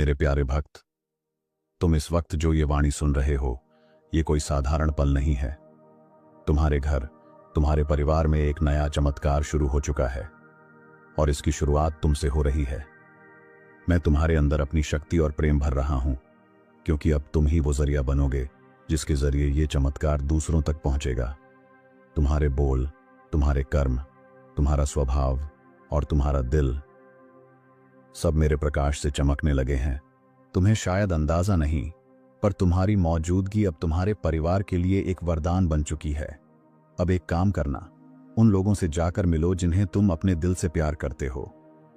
मेरे प्यारे भक्त, तुम इस वक्त जो ये वाणी सुन रहे हो, ये कोई साधारण पल नहीं है। तुम्हारे घर, तुम्हारे परिवार में एक नया चमत्कार शुरू हो चुका है और इसकी शुरुआत तुमसे हो रही है। मैं तुम्हारे अंदर अपनी शक्ति और प्रेम भर रहा हूं, क्योंकि अब तुम ही वो जरिया बनोगे जिसके जरिए ये चमत्कार दूसरों तक पहुंचेगा। तुम्हारे बोल, तुम्हारे कर्म, तुम्हारा स्वभाव और तुम्हारा दिल सब मेरे प्रकाश से चमकने लगे हैं। तुम्हें शायद अंदाजा नहीं, पर तुम्हारी मौजूदगी अब तुम्हारे परिवार के लिए एक वरदान बन चुकी है। अब एक काम करना, उन लोगों से जाकर मिलो जिन्हें तुम अपने दिल से प्यार करते हो।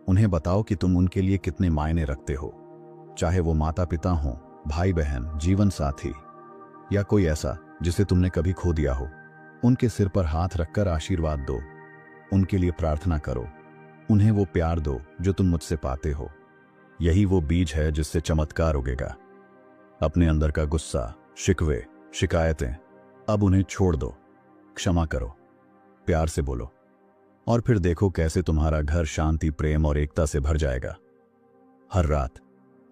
उन्हें बताओ कि तुम उनके लिए कितने मायने रखते हो, चाहे वो माता पिता हों, भाई बहन, जीवन साथी या कोई ऐसा जिसे तुमने कभी खो दिया हो। उनके सिर पर हाथ रखकर आशीर्वाद दो, उनके लिए प्रार्थना करो, उन्हें वो प्यार दो जो तुम मुझसे पाते हो। यही वो बीज है जिससे चमत्कार उगेगा। अपने अंदर का गुस्सा, शिकवे, शिकायतें अब उन्हें छोड़ दो, क्षमा करो, प्यार से बोलो और फिर देखो कैसे तुम्हारा घर शांति, प्रेम और एकता से भर जाएगा। हर रात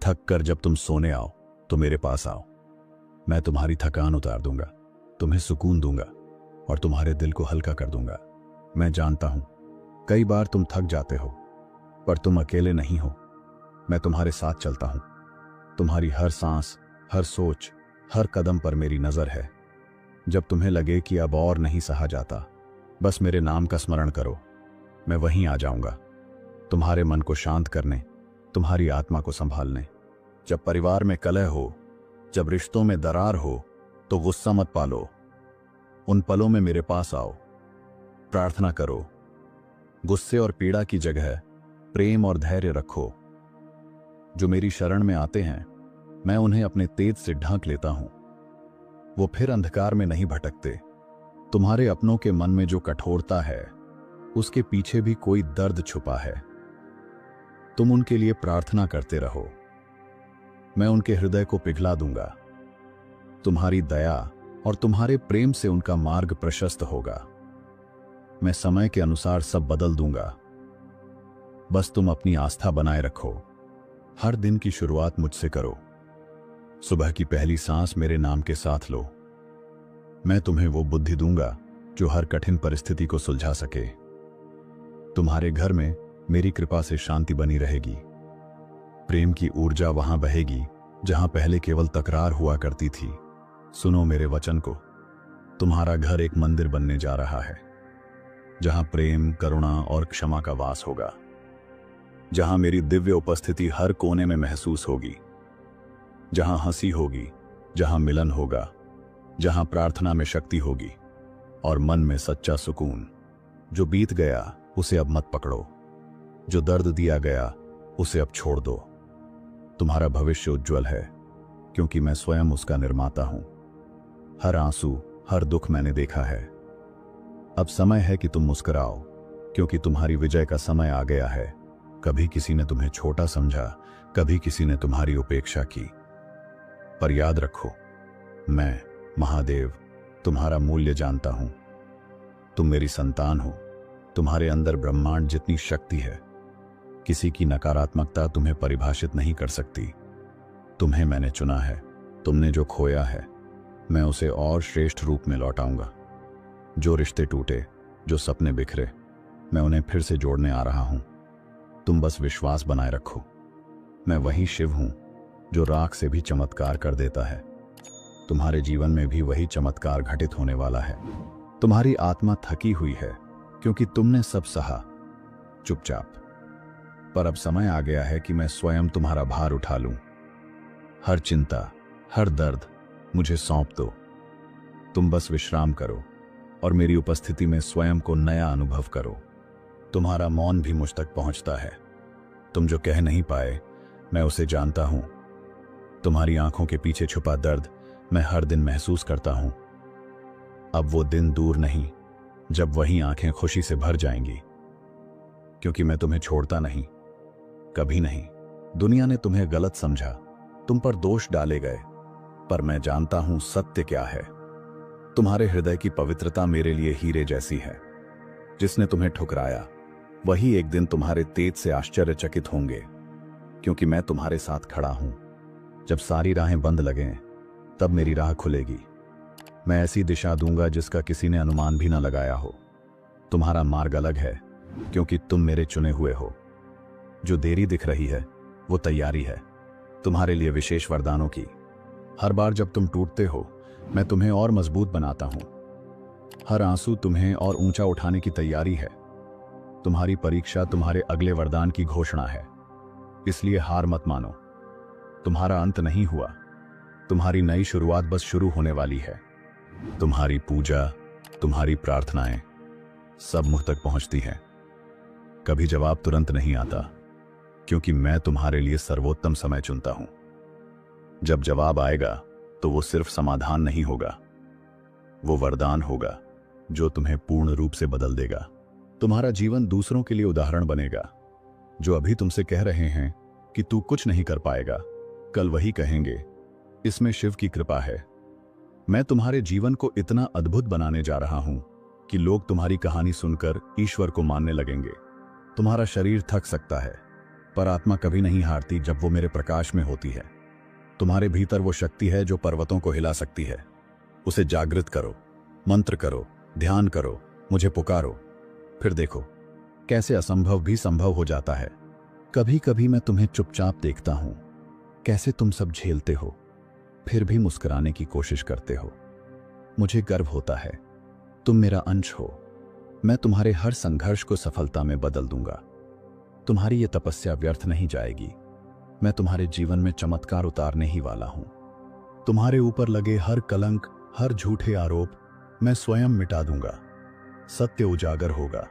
थक कर जब तुम सोने आओ तो मेरे पास आओ। मैं तुम्हारी थकान उतार दूंगा, तुम्हें सुकून दूंगा और तुम्हारे दिल को हल्का कर दूंगा। मैं जानता हूं कई बार तुम थक जाते हो, पर तुम अकेले नहीं हो। मैं तुम्हारे साथ चलता हूं। तुम्हारी हर सांस, हर सोच, हर कदम पर मेरी नजर है। जब तुम्हें लगे कि अब और नहीं सहा जाता, बस मेरे नाम का स्मरण करो, मैं वहीं आ जाऊंगा, तुम्हारे मन को शांत करने, तुम्हारी आत्मा को संभालने। जब परिवार में कलह हो, जब रिश्तों में दरार हो, तो गुस्सा मत पालो। उन पलों में मेरे पास आओ, प्रार्थना करो। गुस्से और पीड़ा की जगह प्रेम और धैर्य रखो। जो मेरी शरण में आते हैं, मैं उन्हें अपने तेज से ढांक लेता हूं। वो फिर अंधकार में नहीं भटकते। तुम्हारे अपनों के मन में जो कठोरता है, उसके पीछे भी कोई दर्द छुपा है। तुम उनके लिए प्रार्थना करते रहो, मैं उनके हृदय को पिघला दूंगा। तुम्हारी दया और तुम्हारे प्रेम से उनका मार्ग प्रशस्त होगा। मैं समय के अनुसार सब बदल दूंगा। बस तुम अपनी आस्था बनाए रखो। हर दिन की शुरुआत मुझसे करो। सुबह की पहली सांस मेरे नाम के साथ लो। मैं तुम्हें वो बुद्धि दूंगा जो हर कठिन परिस्थिति को सुलझा सके। तुम्हारे घर में मेरी कृपा से शांति बनी रहेगी। प्रेम की ऊर्जा वहां बहेगी जहां पहले केवल तकरार हुआ करती थी। सुनो मेरे वचन को, तुम्हारा घर एक मंदिर बनने जा रहा है, जहां प्रेम, करुणा और क्षमा का वास होगा, जहां मेरी दिव्य उपस्थिति हर कोने में महसूस होगी, जहां हंसी होगी, जहां मिलन होगा, जहां प्रार्थना में शक्ति होगी और मन में सच्चा सुकून। जो बीत गया उसे अब मत पकड़ो, जो दर्द दिया गया उसे अब छोड़ दो। तुम्हारा भविष्य उज्जवल है, क्योंकि मैं स्वयं उसका निर्माता हूं। हर आंसू, हर दुख मैंने देखा है। अब समय है कि तुम मुस्कुराओ, क्योंकि तुम्हारी विजय का समय आ गया है। कभी किसी ने तुम्हें छोटा समझा, कभी किसी ने तुम्हारी उपेक्षा की, पर याद रखो, मैं महादेव तुम्हारा मूल्य जानता हूं। तुम मेरी संतान हो। तुम्हारे अंदर ब्रह्मांड जितनी शक्ति है, किसी की नकारात्मकता तुम्हें परिभाषित नहीं कर सकती। तुम्हें मैंने चुना है। तुमने जो खोया है, मैं उसे और श्रेष्ठ रूप में लौटाऊंगा। जो रिश्ते टूटे, जो सपने बिखरे, मैं उन्हें फिर से जोड़ने आ रहा हूं। तुम बस विश्वास बनाए रखो। मैं वही शिव हूं जो राख से भी चमत्कार कर देता है। तुम्हारे जीवन में भी वही चमत्कार घटित होने वाला है। तुम्हारी आत्मा थकी हुई है, क्योंकि तुमने सब सहा चुपचाप, पर अब समय आ गया है कि मैं स्वयं तुम्हारा भार उठा लूं। हर चिंता, हर दर्द मुझे सौंप दो। तुम बस विश्राम करो और मेरी उपस्थिति में स्वयं को नया अनुभव करो। तुम्हारा मौन भी मुझ तक पहुंचता है। तुम जो कह नहीं पाए, मैं उसे जानता हूं। तुम्हारी आंखों के पीछे छुपा दर्द मैं हर दिन महसूस करता हूं। अब वो दिन दूर नहीं जब वही आंखें खुशी से भर जाएंगी, क्योंकि मैं तुम्हें छोड़ता नहीं, कभी नहीं। दुनिया ने तुम्हें गलत समझा, तुम पर दोष डाले गए, पर मैं जानता हूं सत्य क्या है। तुम्हारे हृदय की पवित्रता मेरे लिए हीरे जैसी है। जिसने तुम्हें ठुकराया, वही एक दिन तुम्हारे तेज से आश्चर्यचकित होंगे। क्योंकि मैं तुम्हारे साथ खड़ा हूं। जब सारी राहें बंद लगें तब मेरी राह खुलेगी। मैं ऐसी दिशा दूंगा जिसका किसी ने अनुमान भी ना लगाया हो। तुम्हारा मार्ग अलग है क्योंकि तुम मेरे चुने हुए हो। जो देरी दिख रही है वो तैयारी है तुम्हारे लिए विशेष वरदानों की। हर बार जब तुम टूटते हो मैं तुम्हें और मजबूत बनाता हूं। हर आंसू तुम्हें और ऊंचा उठाने की तैयारी है। तुम्हारी परीक्षा तुम्हारे अगले वरदान की घोषणा है, इसलिए हार मत मानो। तुम्हारा अंत नहीं हुआ, तुम्हारी नई शुरुआत बस शुरू होने वाली है। तुम्हारी पूजा, तुम्हारी प्रार्थनाएं सब मुझ तक पहुंचती हैं। कभी जवाब तुरंत नहीं आता क्योंकि मैं तुम्हारे लिए सर्वोत्तम समय चुनता हूं। जब जवाब आएगा तो वो सिर्फ समाधान नहीं होगा, वो वरदान होगा जो तुम्हें पूर्ण रूप से बदल देगा। तुम्हारा जीवन दूसरों के लिए उदाहरण बनेगा। जो अभी तुमसे कह रहे हैं कि तू कुछ नहीं कर पाएगा, कल वही कहेंगे इसमें शिव की कृपा है। मैं तुम्हारे जीवन को इतना अद्भुत बनाने जा रहा हूं कि लोग तुम्हारी कहानी सुनकर ईश्वर को मानने लगेंगे। तुम्हारा शरीर थक सकता है पर आत्मा कभी नहीं हारती जब वो मेरे प्रकाश में होती है। तुम्हारे भीतर वो शक्ति है जो पर्वतों को हिला सकती है। उसे जागृत करो, मंत्र करो, ध्यान करो, मुझे पुकारो, फिर देखो कैसे असंभव भी संभव हो जाता है। कभी कभी मैं तुम्हें चुपचाप देखता हूं, कैसे तुम सब झेलते हो फिर भी मुस्कुराने की कोशिश करते हो। मुझे गर्व होता है, तुम मेरा अंश हो। मैं तुम्हारे हर संघर्ष को सफलता में बदल दूंगा। तुम्हारी ये तपस्या व्यर्थ नहीं जाएगी। मैं तुम्हारे जीवन में चमत्कार उतारने ही वाला हूं। तुम्हारे ऊपर लगे हर कलंक, हर झूठे आरोप मैं स्वयं मिटा दूंगा। सत्य उजागर होगा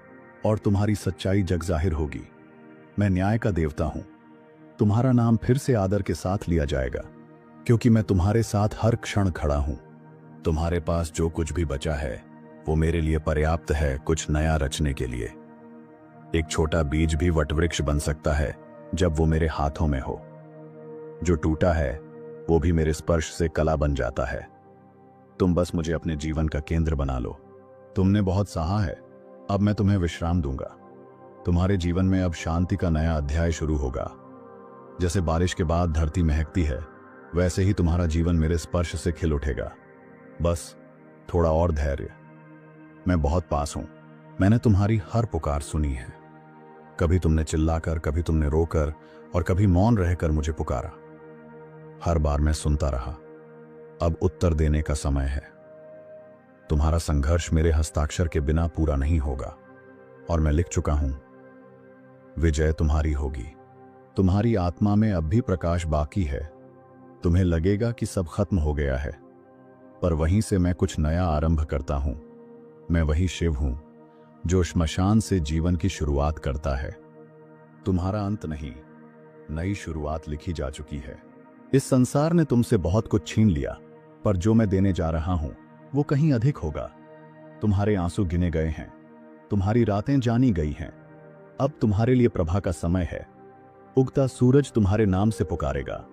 और तुम्हारी सच्चाई जग जाहिर होगी। मैं न्याय का देवता हूं। तुम्हारा नाम फिर से आदर के साथ लिया जाएगा क्योंकि मैं तुम्हारे साथ हर क्षण खड़ा हूं। तुम्हारे पास जो कुछ भी बचा है वो मेरे लिए पर्याप्त है कुछ नया रचने के लिए। एक छोटा बीज भी वटवृक्ष बन सकता है जब वो मेरे हाथों में हो। जो टूटा है वो भी मेरे स्पर्श से कला बन जाता है। तुम बस मुझे अपने जीवन का केंद्र बना लो। तुमने बहुत सहा है, अब मैं तुम्हें विश्राम दूंगा। तुम्हारे जीवन में अब शांति का नया अध्याय शुरू होगा। जैसे बारिश के बाद धरती महकती है, वैसे ही तुम्हारा जीवन मेरे स्पर्श से खिल उठेगा। बस थोड़ा और धैर्य। मैं बहुत पास हूं। मैंने तुम्हारी हर पुकार सुनी है। कभी तुमने चिल्लाकर, कभी तुमने रोकर और कभी मौन रहकर मुझे पुकारा। हर बार मैं सुनता रहा। अब उत्तर देने का समय है। तुम्हारा संघर्ष मेरे हस्ताक्षर के बिना पूरा नहीं होगा और मैं लिख चुका हूं, विजय तुम्हारी होगी। तुम्हारी आत्मा में अब भी प्रकाश बाकी है। तुम्हें लगेगा कि सब खत्म हो गया है, पर वहीं से मैं कुछ नया आरंभ करता हूं। मैं वही शिव हूं जो श्मशान से जीवन की शुरुआत करता है। तुम्हारा अंत नहीं, नई शुरुआत लिखी जा चुकी है। इस संसार ने तुमसे बहुत कुछ छीन लिया, पर जो मैं देने जा रहा हूं वो कहीं अधिक होगा। तुम्हारे आंसू गिने गए हैं, तुम्हारी रातें जानी गई हैं। अब तुम्हारे लिए प्रभा का समय है। उगता सूरज तुम्हारे नाम से पुकारेगा।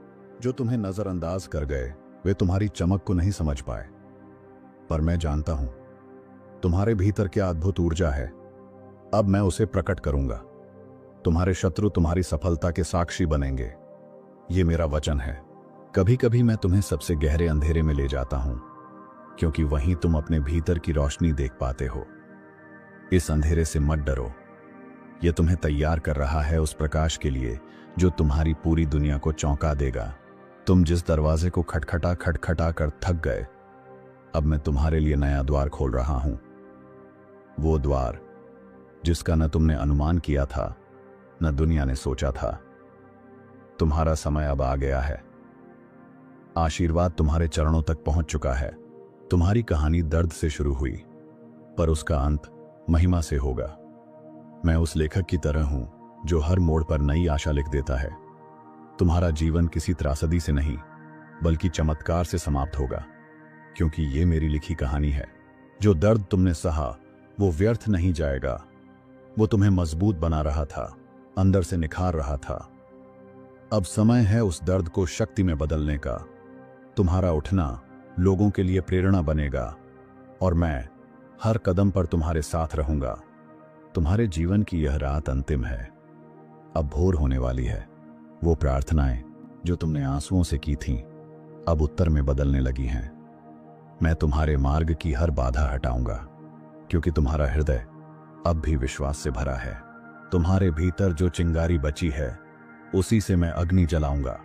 जो तुम्हें नजरअंदाज कर गए वे तुम्हारी चमक को नहीं समझ पाए, पर मैं जानता हूं तुम्हारे भीतर क्या अद्भुत ऊर्जा है। अब मैं उसे प्रकट करूंगा। तुम्हारे शत्रु तुम्हारी सफलता के साक्षी बनेंगे। ये मेरा वचन है। कभी कभी मैं तुम्हें सबसे गहरे अंधेरे में ले जाता हूं क्योंकि वहीं तुम अपने भीतर की रोशनी देख पाते हो। इस अंधेरे से मत डरो, यह तुम्हें तैयार कर रहा है उस प्रकाश के लिए जो तुम्हारी पूरी दुनिया को चौंका देगा। तुम जिस दरवाजे को खटखटा खटखटा कर थक गए, अब मैं तुम्हारे लिए नया द्वार खोल रहा हूं। वो द्वार जिसका न तुमने अनुमान किया था न दुनिया ने सोचा था। तुम्हारा समय अब आ गया है। आशीर्वाद तुम्हारे चरणों तक पहुंच चुका है। तुम्हारी कहानी दर्द से शुरू हुई, पर उसका अंत महिमा से होगा। मैं उस लेखक की तरह हूं जो हर मोड़ पर नई आशा लिख देता है। तुम्हारा जीवन किसी त्रासदी से नहीं बल्कि चमत्कार से समाप्त होगा, क्योंकि ये मेरी लिखी कहानी है। जो दर्द तुमने सहा वो व्यर्थ नहीं जाएगा। वो तुम्हें मजबूत बना रहा था, अंदर से निखार रहा था। अब समय है उस दर्द को शक्ति में बदलने का। तुम्हारा उठना लोगों के लिए प्रेरणा बनेगा और मैं हर कदम पर तुम्हारे साथ रहूंगा। तुम्हारे जीवन की यह रात अंतिम है। अब भोर होने वाली है। वो प्रार्थनाएं जो तुमने आंसुओं से की थीं, अब उत्तर में बदलने लगी हैं। मैं तुम्हारे मार्ग की हर बाधा हटाऊंगा, क्योंकि तुम्हारा हृदय अब भी विश्वास से भरा है। तुम्हारे भीतर जो चिंगारी बची है, उसी से मैं अग्नि जलाऊंगा।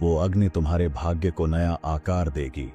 वो अग्नि तुम्हारे भाग्य को नया आकार देगी।